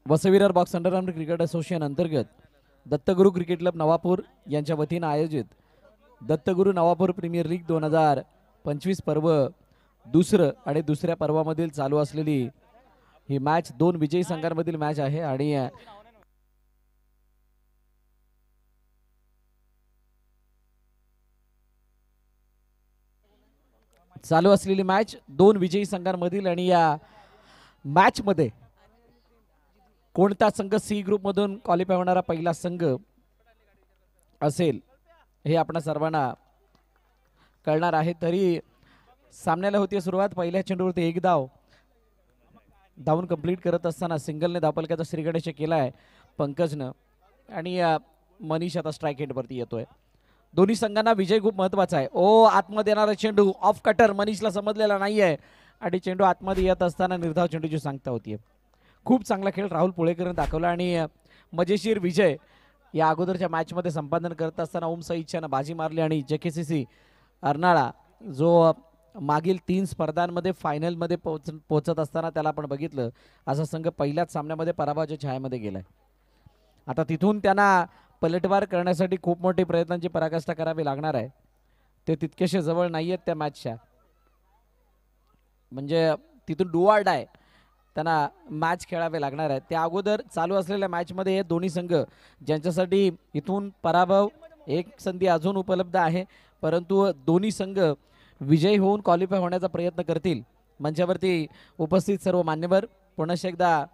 वसविरार box underarm cricket association अंतर्गत Dattaguru cricket club Navapur यांच्या वतीने आयोजित दत्तगुरु नवापूर प्रीमियर लीग 2025 पर्व दुसरं आणि दुसऱ्या पर्वामधील चालू असलेली ही मॅच दोन विजयी संघांमधील मॅच आहे आणि चालू असलेली मॅच दोन विजयी संघांमधील आणि या मॅच मध्ये कोणता संघ सी ग्रुप मधून क्वालिफाय होणारा पहिला संघ असेल हे आपण सर्वांना कळणार आहे। तरी सामन्याला होती सुरुवात। पहिल्या चेंडूवरती एक धाव धावून कंप्लीट करत असताना सिंगलने धावफलकाचा श्रीगणेश केलाय पंकजनं आणि मनीष आता स्ट्राइक एंडवरती येतोय। दोन्ही संघांना विजय खूप महत्वाचा आहे। ओ आतमध्ये येणारा चेंडू ऑफ कटर मनीषला समजलेला नाहीये आणि चेंडू आतमध्ये येत असताना निर्धाव चेंडूची सांगता होतीये। खूप चांगला खेळ राहुल पुळेकरने दाखवला आणि मजेशीर विजय या अगोदरच्या मॅच मध्ये संपादन करत असताना ओम सईच्छानं बाजी मारली आणि जेकेसीसी अर्नाळा जो मागील 3 स्पर्धांमध्ये फायनल मध्ये पोहोचत असताना त्याला आपण बघितलं असा संघ पहिल्याच सामन्यामध्ये पराभवाच्या छायेमध्ये गेलाय। आता तिथून त्यांना पलटवार करण्यासाठी खूप मोठे प्रयत्नांची पराकाष्ठा करावी लागणार आहे। ते तितकेसे जवळ नाहीयेत त्या मॅचच्या, म्हणजे तिथून डू ऑर डाय त्यांना मॅच खेळावे लागणार आहे। त्या अगोदर चालू असलेल्या मॅच मध्ये हे दोन्ही संघ ज्यांच्यासाठी इथून पराभव एक संधी अजून उपलब्ध आहे, परंतु दोन्ही संघ विजयी होऊन क्वालिफाय होण्याचा प्रयत्न करतील। मंचावरती उपस्थित सर्व मान्यवर पुन्हा एकदा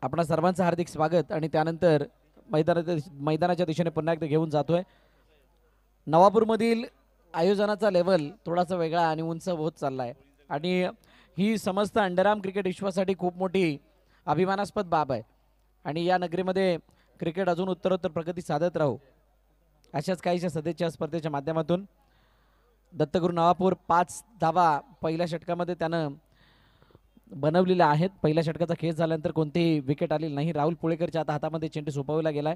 आपणा सर्वांचं हार्दिक स्वागत आणि त्यानंतर मैदानाच्या दिशेने पुन्हा एकदा घेऊन जातोय। नवापूरमधील आयोजनाचा लेवल थोडासा वेगळा आणि उंच होत चाललाय आणि ही समस्त अंडरआर्म क्रिकेट विश्वासाठी खूप मोठी अभिमानास्पद बाब आहे आणि या नगरीमध्ये क्रिकेट अजून उत्तरोत्तर प्रगती साधत राहू अशाच काहीशा सदेच्या स्पर्धेच्या माध्यमातून दत्तगुरु नवापूर 5 धावा पहिल्या षटकामध्ये त्यानं बनवलेल्या आहेत। पहिल्या षटकाचा खेळ झाल्यानंतर कोणतीही विकेट आलेली नाही। राहुल पुळेकरच्या आता हातामध्ये चेंडू सोपवला गेलाय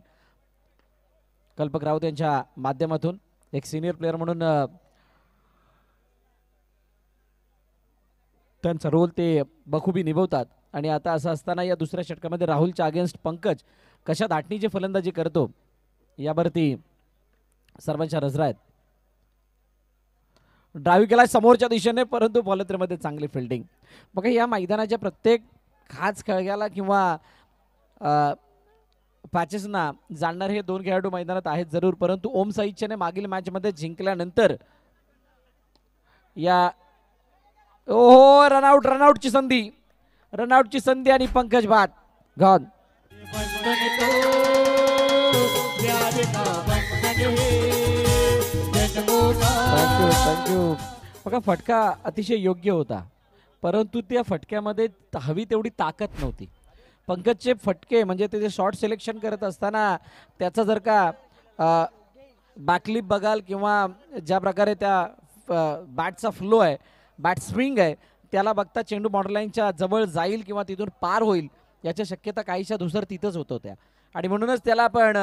कल्पक राऊत यांच्या माध्यमातून। एक सिनियर प्लेयर म्हणून त्यांचा रोल ते बखूबी निभवतात आणि आता असं असताना या दुसऱ्या षटकामध्ये राहुलच्या अगेन्स्ट पंकज कशा धाटणीची फलंदाजी करतो यावरती सर्वांच्या नजरा आहेत। ड्राईव्ह केला समोरच्या दिशेने, परंतु फॉलोथ्रूमध्ये चांगली फिल्डिंग। बघा या मैदानाच्या प्रत्येक खास खेळाला किंवा पॅचेसना जाणणार हे दोन खेळाडू मैदानात आहेत जरूर, परंतु ओम साईच्याने मागील मॅच मध्ये जिंकल्यानंतर या ओहो रनआउटची संधी आणि पंकज बाद गॉन। थँक्यू। बघा फटका अतिशय योग्य होता, परंतु त्या फटक्यामध्ये हवी तेवढी ताकद नव्हती। पंकजचे फटके म्हणजे त्याचे शॉट सिलेक्शन करत असताना त्याचा जर का बॅकलिप बघाल किंवा ज्या प्रकारे त्या बॅटचा फ्लो आहे, बॅट स्विंग आहे, त्याला बघता चेंडू बॉर्डरलाईनच्या जवळ जाईल किंवा तिथून पार होईल याच्या शक्यता काहीशा दुसर तिथंच होत होत्या आणि म्हणूनच त्याला आपण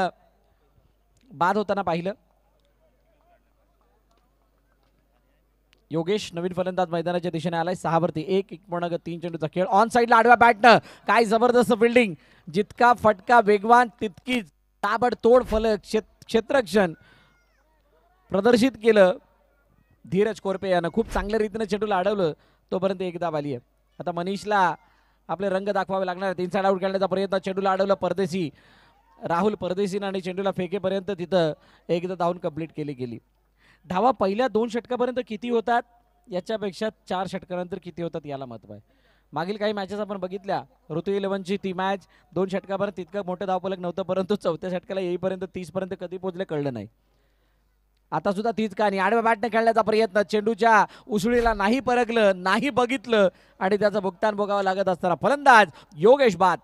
बाद होताना पाहिलं। योगेश नवीन फलंदाज मैदानाच्या दिशेने आलाय 6 वरती 1.3 चेंडूचा खेळ ऑन साइडला आडव्या बॅटनं काय जबरदस्त फिल्डिंग। जितका फटका वेगवान तितकी ताबडतोड फलक क्षेत्ररक्षण प्रदर्शित केलं धीरज कोरपे यानं। खूप चांगल्या रीतीने चेंडूला अडवलं, तोपर्यंत एक धाव आली आहे। आता मनीषला आपले रंग दाखवावे लागणार आहेत। इनसाइड आउट खेळण्याचा प्रयत्न, चेंडूला अडवलं परदेशी राहुल परदेशीनं आणि चेंडूला फेकेपर्यंत तिथं एकदा धावून कंप्लीट केली गेली। धावा पहिल्या 2 षटकापर्यंत किती होतात याच्यापेक्षा 4 षटकानंतर किती होतात याला महत्व आहे। मागील काही मॅचेस आपण बघितल्या, ऋतू 11ची ती मॅच 2 षटकापर्यंत तितकं मोठं धावफलक नव्हतं, परंतु 4थ्या षटकाला येईपर्यंत 30 पर्यंत कधी पोहोचले कळलं नाही। आता सुद्धा तीच कहाणी, आडव्या बॅटने खेळण्याचा प्रयत्न, चेंडूच्या उसळीला नाही परखलं, नाही बघितलं आणि त्याचं भुगतान भोगावं लागत असताना फलंदाज योगेश बाद।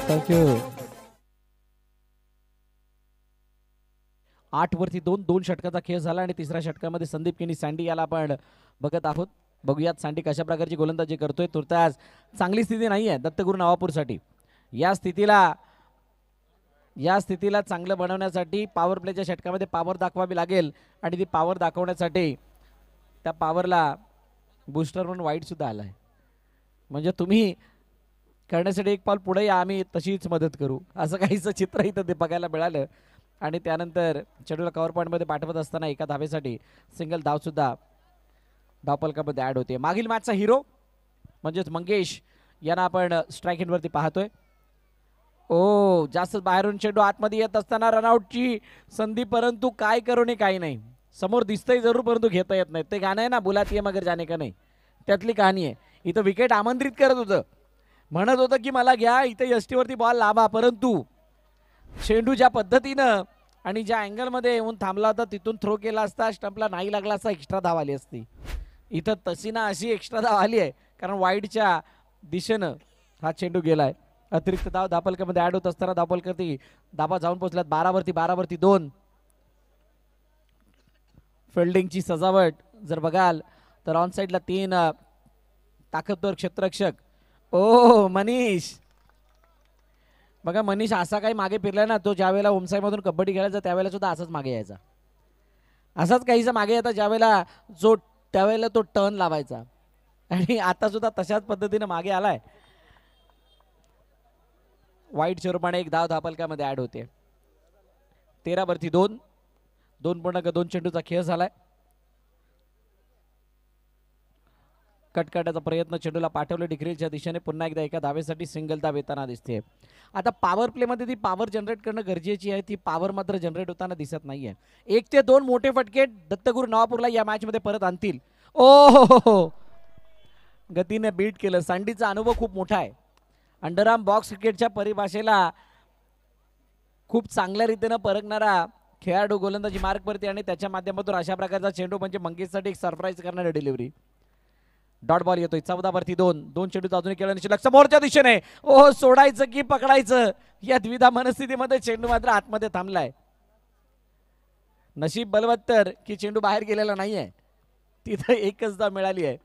थँक्यू। 8 वरती 2 षटकाचा खेळ झाला आणि तिसऱ्या षटकामध्ये संदीप किनी सँडी याला आपण बघत आहोत. बघूयात सँडी कशा प्रकारची गोलंदाजी करतोय. तुर्तास चांगली स्थिती नाही आहे दत्तगुरू नवापूरसाठी. या स्थितीला चांगलं बनवण्यासाठी पॉवर प्लेच्या षटकामध्ये पॉवर दाखवावी लागेल आणि ती पॉवर दाखवण्यासाठी त्या पॉवरला बूस्टर म्हणून वाईट सुद्धा आलाय. म्हणजे तुम्ही करण्यासाठी एक पाऊल पुढे या, आम्ही तशीच मदत करू, असं काहीच चित्र इथं ते बघायला मिळालं. आणि त्यानंतर चेंडूला कव्हर पॉईंटमध्ये पाठवत असताना एका धावेसाठी सिंगल धाव सुद्धा धावपलकामध्ये ऍड होते. मागील मॅचचा हिरो म्हणजेच मंगेश यांना आपण स्ट्राईक इनवरती पाहतोय. ओ जास्त बाहेरून चेंडू आतमध्ये येत असताना रनआउटची संधी, परंतु काय करू नये काही नाही. समोर दिसतंय जरूर परंतु घेता येत नाही. ते गाणं आहे ना बुलाती है मगर जाने का नाही, त्यातली कहाणी आहे. इथं विकेट आमंत्रित करत होतं, म्हणत होतं की मला घ्या इथे यष्टीवरती बॉल लावा, परंतु चेंडू ज्या पद्धतीनं आणि ज्या अँगलमध्ये येऊन थांबला होता तिथून थ्रो केला असता, स्टंपला नाही लागला असता, एक्स्ट्रा धाव आली असती. इथं तशी ना अशी एक्स्ट्रा धाव आली आहे कारण वाईडच्या दिशेनं हा चेंडू गेलाय. अतिरिक्त धाव धापलकामध्ये ऍड होत असताना धापलकरती धाबा जाऊन पोहोचल्यात 12 वरती 2. फिल्डिंगची सजावट जर बघाल तर ऑन साईडला 3 ताकदवर क्षेत्ररक्षक. ओ मनीष बघा, मनीष असा काही मागे फिरला ना, तो ज्यावेळेला ओमसाईमधून कबड्डी खेळायचा त्यावेळेला सुद्धा असाच मागे यायचा, असाच काहीसा मागे येता ज्यावेळेला त्यावेळेला तो टर्न लावायचा आणि आता सुद्धा तशाच पद्धतीने मागे आलाय. वाईट स्वरूपाने एक धाव धापलकामध्ये ऍड होते. 13 वरती 2. 2.2 चेंडूचा खेळ झालाय. कट करण्याचा प्रयत्न, चेंडूला पाठवलं डिग्रीच्या दिशेने, पुन्हा एकदा एका धावेसाठी सिंगल धाव येताना दिसते. आता पॉवर प्ले मध्ये ती पॉवर जनरेट करणं गरजेची आहे, ती पॉवर मात्र जनरेट होताना दिसत नाहीये. 1 ते 2 मोठे फटके दत्तगुरू नवापूरला या मॅच मध्ये परत आणतील. ओ गतीने बीट केलं. सँडीचा अनुभव खूप मोठा आहे. अंडरआर्म बॉक्स क्रिकेटच्या परिभाषेला खूप चांगल्या रीतीने परखणारा खेळाडू गोलंदाजी मार्कवरती आणि त्याच्या माध्यमातून अशा प्रकारचा चेंडू म्हणजे मंगेशसाठी एक सरप्राईज करणारी डिलिव्हरी. डॉट बॉल येतोय. 14 वरती 2 चेंडूचा अजून खेळण्याची लक्ष मोरच्या दिशेने. ओ सोडायचं की पकडायचं या द्विधा मनस्थितीमध्ये चेंडू मात्र आतमध्ये थांबलाय. नशीब बलवत्तर की चेंडू बाहेर गेलेला नाहीये, तिथं एकच धाव मिळाली आहे.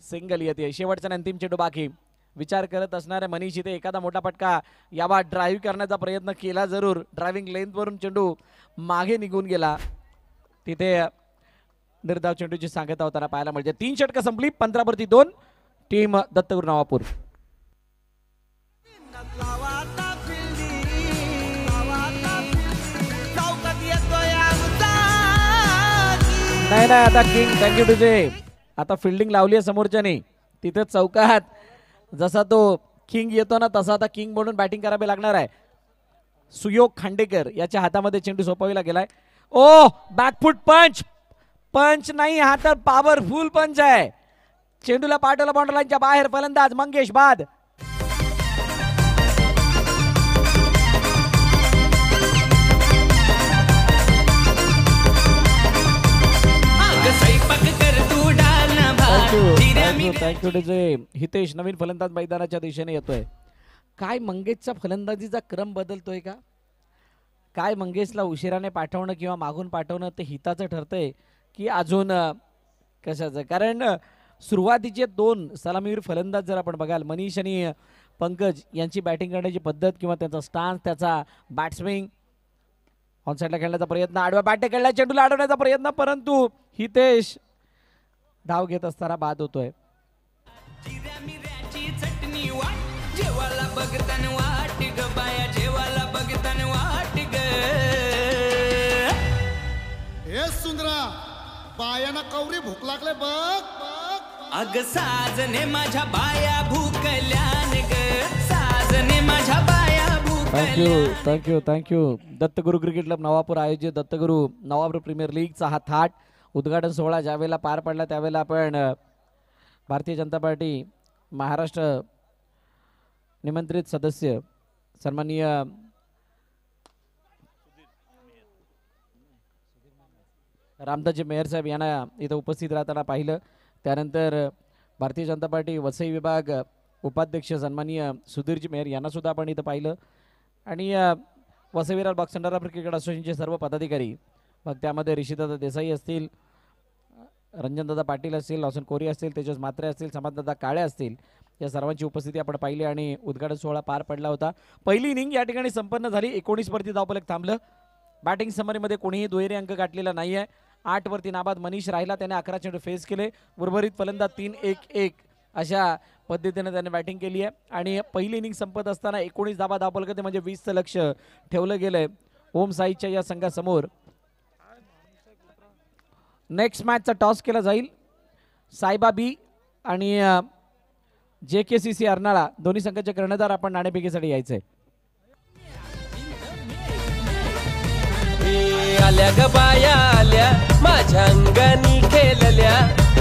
सिंगल येते. शेवटचा अंतिम चेंडू बाकी. विचार करत असणाऱ्या मनीष इथे एखादा मोठा फटका यावा ड्राईव्ह करण्याचा प्रयत्न केला जरूर. ड्रायव्हिंग लेंथवरून चेंडू मागे निघून गेला. तिथे निर्धाव चेंडूची सांगता होताना पाहायला मिळते. 3 षटकं संपली. 15 वरती 2 टीम दत्तगुरू नवापूर. नाही आता किंग थँक्यू तुझे. आता फिल्डिंग लावली आहे समोरच्याने. तिथे चौकात जसा तो किंग येतो ना तसा आता किंग म्हणून बॅटिंग करावी लागणार आहे. सुयोग खांडेकर याच्या हातामध्ये चेंडू सोपविला गेलाय. ओ बॅकफुट पंच नाही, हा तर पॉवरफुल पंच आहे. चेंडूला पाठवला बाउंड्री लाईनच्या बाहेर. फलंदाज मंगेश बाद. थँक्यू हितेश. नवीन फलंदाज मैदानाच्या दिशेने येतोय. काय मंगेशचा फलंदाजीचा क्रम बदलतोय का काय? मंगेशला उशिराने पाठवणं किंवा मागून पाठवणं ते हिताचं ठरतंय की अजून कशाचं? कारण सुरुवातीचे 2 सलामीवीर फलंदाज जर आपण बघाल, मनीष आणि पंकज यांची बॅटिंग करण्याची पद्धत किंवा त्यांचा स्टान्स, त्याचा बॅट्सविंग, ऑन साईडला खेळण्याचा प्रयत्न, आडवा बॅट खेळला, चेंडूला अडवण्याचा प्रयत्न, परंतु हितेश धाव घेत असताना बाद होतोय. बायाना कवरी भूक लागले बघ. अग साजने माझ्या बाया भूकल्यान ग, साजने माझ्या बाया भूकल्यान. Thank you. Dattaguru cricket club Navapur आयोजित दत्तगुरू नवापूर प्रीमियर लीगचा हा थाट उद्घाटन सोहळा ज्यावेळेला पार पडला त्यावेळेला आपण भारतीय जनता पार्टी महाराष्ट्र निमंत्रित सदस्य सन्माननीय रामदासजी मेहर साहेब यांना इथं उपस्थित राहताना पाहिलं. त्यानंतर भारतीय जनता पार्टी वसई विभाग उपाध्यक्ष सन्माननीय सुधीरजी मेहर यांना सुद्धा आपण इथं पाहिलं. आणि Vasai Virar box under cricket असोसिएशनचे सर्व पदाधिकारी, मग त्यामध्ये ऋषीदादा देसाई असतील, रंजनदादा पाटील असतील, लॉसन कोरी असतील, तेजस म्हात्रे असतील, समाजदादा काळे असतील, या सर्वांची उपस्थिती आपण पाहिली आणि उद्घाटन सोहळा पार पडला होता. पहिली इनिंग या ठिकाणी संपन्न झाली. 19 वरती धावफलक थांबलं. बॅटिंग समरीमध्ये कोणीही दुहेरी अंक गाठलेला नाही आहे. 8 वरती नाबाद मनीष राहिला, त्याने 11 चेंडू फेस केले. उर्वरित फलंदाज 3-1-1 अशा पद्धतीने त्याने बॅटिंग केली आहे आणि पहिली इनिंग संपत असताना 19 धावफलकात म्हणजे 20चं लक्ष ठेवलं गेलंय ओम साईच्या या संघासमोर. नेक्स्ट मॅचचा टॉस केला जाईल. सायबा बी आणि JKCC अर्नाळा दोन्ही संघाचे कर्णधार आपण नाणेफेकीसाठी यायचंय. आल्या ग बाया आल्या माझ्या अंगणी खेळल्या,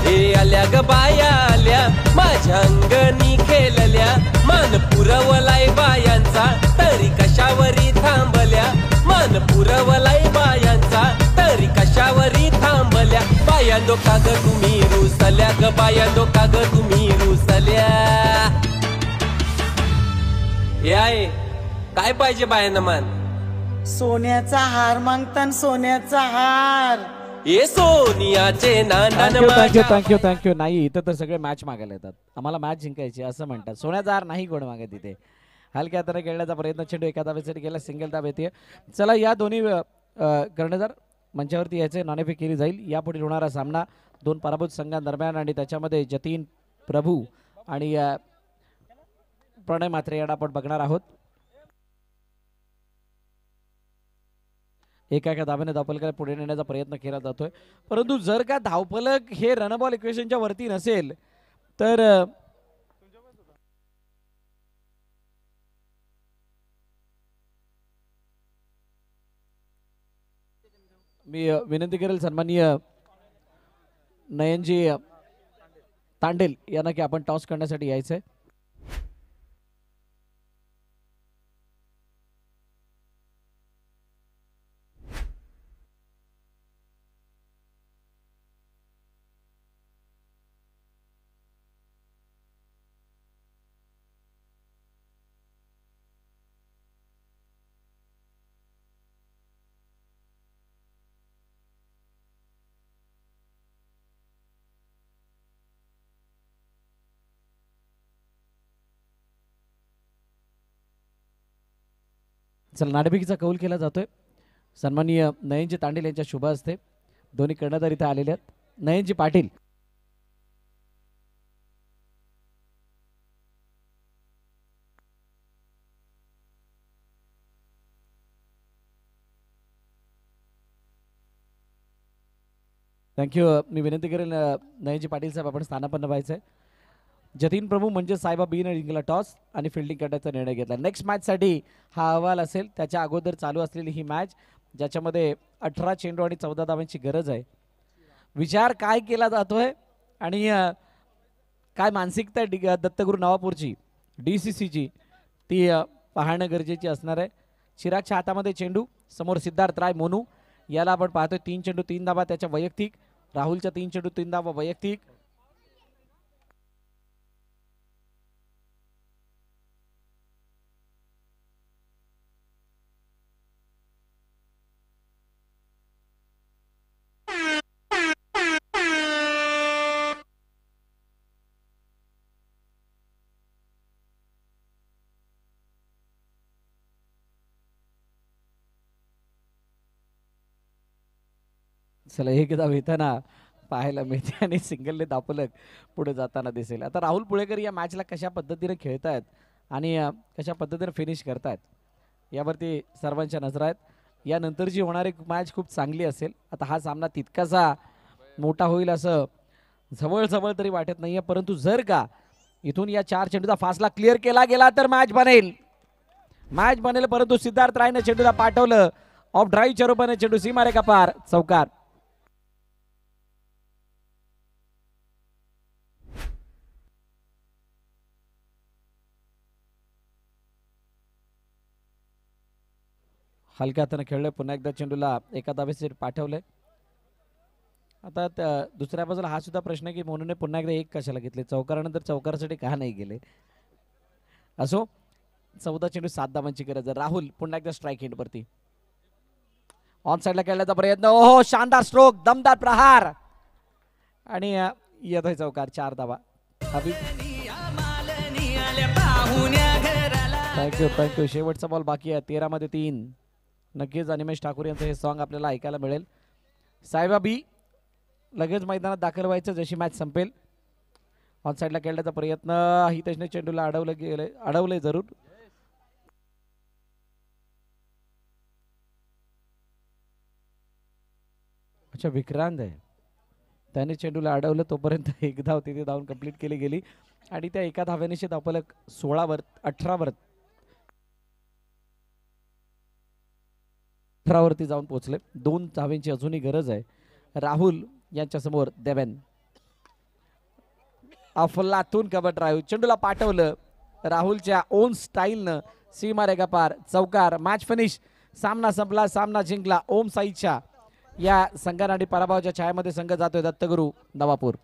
हे आल्या ग बाया आल्या माझ्या अंगणी खेळल्या. मान पुरवलाय बायांचा तरी कशावरी थांबल्या, मान पुरवलाय बायांचा तरी कशावरी थांबल्या. बायांनो का ग तुम्ही रुसल्या, ग बायांनो का ग तुम्ही रुसल्या. हे आहे काय पाहिजे बायांना मान? सोन्याचा हार मागतान, सोन्याचा हार. हे सोनियाचे नांदन थँक्यू माझ्या. Thank you thank you. नाही, इथं तर सगळे मॅच मागायला येतात, आम्हाला मॅच जिंकायची असं म्हणतात. सोन्याचा हार नाही कोण मागत तिथे. हलक्या हाताने खेळण्याचा प्रयत्न, चेंडू एका धावेसाठी गेला, सिंगल धाव येते. चला, या दोन्ही कर्णधार मंचावरती यायचे, नाणेफेक केली जाईल. यापुढे होणारा सामना दोन पराभूत संघांदरम्यान आणि त्याच्यामध्ये जतीन प्रभू आणि प्रणय म्हात्रे यांना आपण बघणार आहोत. एका धावेने धावफलकाला पुढे नेण्याचा प्रयत्न केला जातोय, परंतु जर का धावफलक हे रनबॉल इक्वेशनच्या वरती नसेल तर मी विनंती करेल सन्माननीय नयनजी तांडेल यांना की आपण टॉस करण्यासाठी यायचंय. चला, नाणेफेकीचा कौल केला जातोय. सन्माननीय नयनजी तांडेल यांच्या शुभ हस्ते दोन्ही कर्णधार इथे आलेले आहेत. नयनजी पाटील, थँक्यू. मी विनंती करेल नयनजी पाटील साहेब आपण स्थानापन्न व्हायचंय. जतीन प्रभू म्हणजे सायबा बीने जिंकला टॉस आणि फिल्डिंग करण्याचा निर्णय घेतला. नेक्स्ट मॅचसाठी हा अहवाल असेल. त्याच्या अगोदर चालू असलेली ही मॅच ज्याच्यामध्ये 18 चेंडू आणि 14 धावांची गरज आहे. विचार काय केला जातोय आणि काय मानसिकता दत्तगुरू नवापूरची DCCची ती पाहणं गरजेची असणार आहे. चिरागच्या हातामध्ये चेंडू, समोर सिद्धार्थ राय मोनू याला आपण पाहतोय. 3 चेंडू 3 धावा त्याच्या वैयक्तिक. राहुलच्या 3 चेंडू 3 धावा वैयक्तिक. चला, एक धाव येताना पाहायला मिळते आणि सिंगलने धावफलक पुढे जाताना दिसेल. आता राहुल पुळेकर या मॅचला कशा पद्धतीने खेळतायत आणि कशा पद्धतीने फिनिश करतायत यावरती सर्वांच्या नजर आहेत. यानंतरची होणारी मॅच खूप चांगली असेल. आता हा सामना तितकासा मोठा होईल असं जवळ तरी वाटत नाहीये, परंतु जर का इथून या 4 चेंडूचा फासला क्लिअर केला गेला तर मॅच बनेल. परंतु सिद्धार्थ रायने चेंडूला पाठवलं ऑफ ड्राईव्हच्या रूपाने. चेंडू सीमारेखा पार, चौकार. हलक्या हाताने खेळले. पुन्हा एकदा चेंडूला एका धावेसाठी पाठवलंय. आता दुसऱ्या बाजूला हा सुद्धा प्रश्न की मोनूने पुन्हा एकदा एक कशाला घेतले, चौकारानंतर चौकारासाठी का नाही गेले. असो, 14 चेंडू 7 धावांची गरज आहे. राहुल पुन्हा एकदा स्ट्राईक एंड वरती. ऑन साइडला खेळण्याचा प्रयत्न. ओहो शानदार स्ट्रोक, दमदार प्रहार आणि येतोय चौकार. 4 धावा. थँक्यू. शेवटचा बॉल बाकी आहे. 13 मध्ये 3. नक्कीच अनिमेश ठाकूर यांचं हे सॉन्ग आपल्याला ऐकायला मिळेल. साहेबा बी लगेच मैदानात दाखल व्हायचं जशी मॅच संपेल. ऑन साइडला खेळण्याचा प्रयत्न. हितेशने चेंडूला अडवलंय जरूर. अच्छा विक्रांत आहे, त्याने चेंडूला अडवलं. तोपर्यंत एक धाव तिथे धावून कंप्लीट केली गेली आणि त्या एका धाव्याने धावफलक 16 18 वरती जाऊन पोहोचले. 2 धाव्यांची अजूनही गरज आहे. राहुल यांच्या समोर देवेन. अफलातून कव्हर ड्राईव्ह, चेंडूला पाठवलं राहुलच्या ओन स्टाईलनं. सीमारेखा पार, चौकार. Match finish. सामना संपला, सामना जिंकला ओम साईच्या या संघाने आणि पराभवाच्या छायामध्ये संघ जातोय दत्तगुरू नवापूर.